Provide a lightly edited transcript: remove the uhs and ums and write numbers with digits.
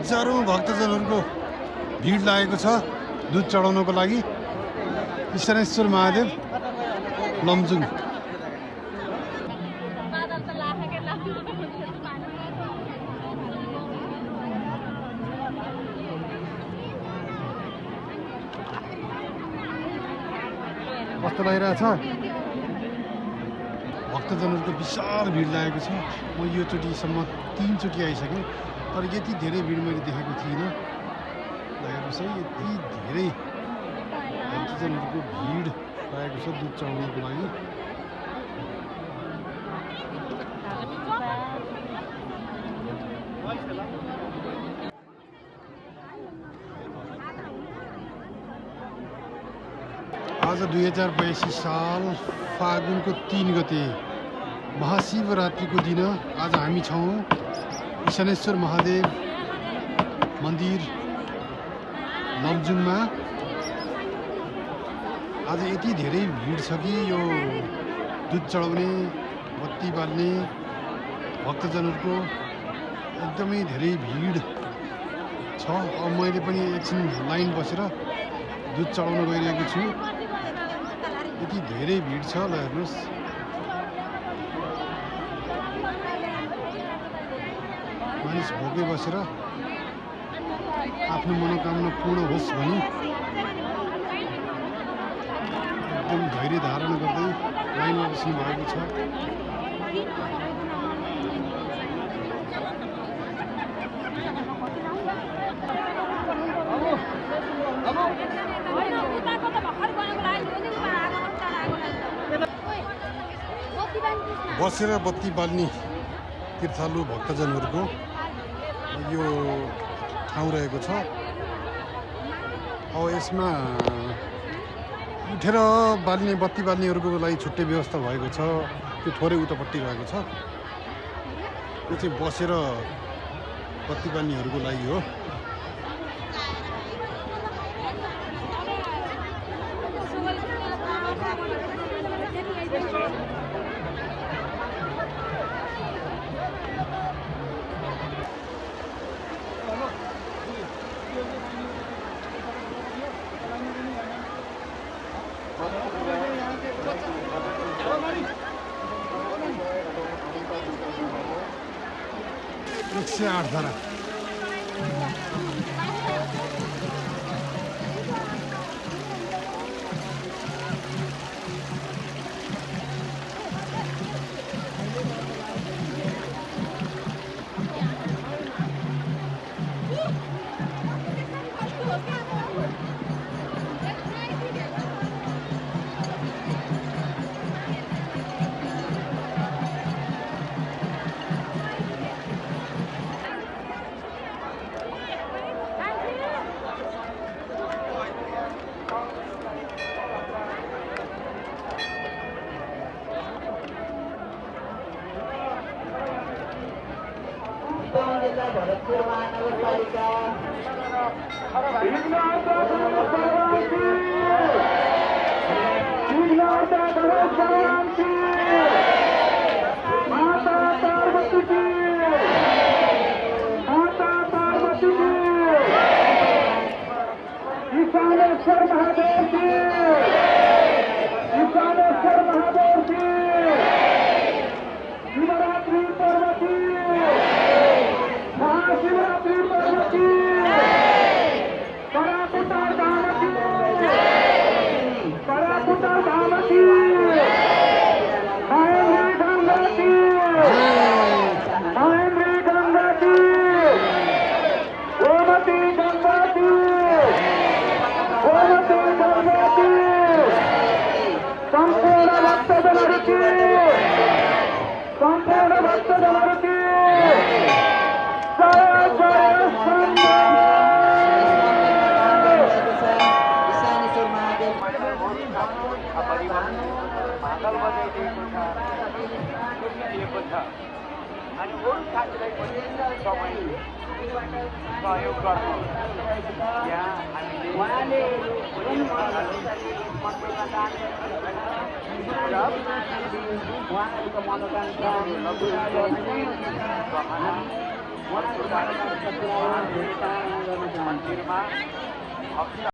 हजारौं भक्तजनहरूको भिड लागेको छ दुध चढाउनको लागि ईश्वरेश्वर महादेव लमजुङ। कस्तो लागिरहेछ भक्तजनहरूको विशाल भिड लागेको छ। म यो चोटिसम्म 3 चोटि आइसकेँ तर यति धेरै भिड मैले देखेको थिइनँ। लागेको छ यति धेरै भक्तजनहरूको भिड लागेको छ दुध चढाउनको लागि। आज 2082 साल फागुनको 3 गते महाशिवरात्रिको दिन आज हामी छौँ ईशानेश्वर महादेव मन्दिर लमजुङमा। आज यति धेरै भिड छ कि यो दुध चढाउने बत्ती बाल्ने भक्तजनहरूको एकदमै धेरै भिड छ। अब मैले पनि एकछिन लाइन बसेर दुध चढाउन गइरहेको छु। यति धेरै भिड छ ल हेर्नुहोस्। मानिस भोकै बसेर आफ्नो मनोकामना पूर्ण होस् भनी एकदम धैर्य धारण गर्दै लाइनमा बस्नु भएको छ। बसेर बत्ती बाल्ने तीर्थालु भक्तजनहरूको यो ठाउँ रहेको छ। अब यसमा उठेर बाल्ने बत्ती बाल्नेहरूको लागि छुट्टै व्यवस्था भएको छ। त्यो थोरै उतापट्टि रहेको छ। यो चाहिँ बसेर बत्ती बाल्नेहरूको लागि हो। से 8 धारा उहाँको बारेमा मन्दिरमा भक्त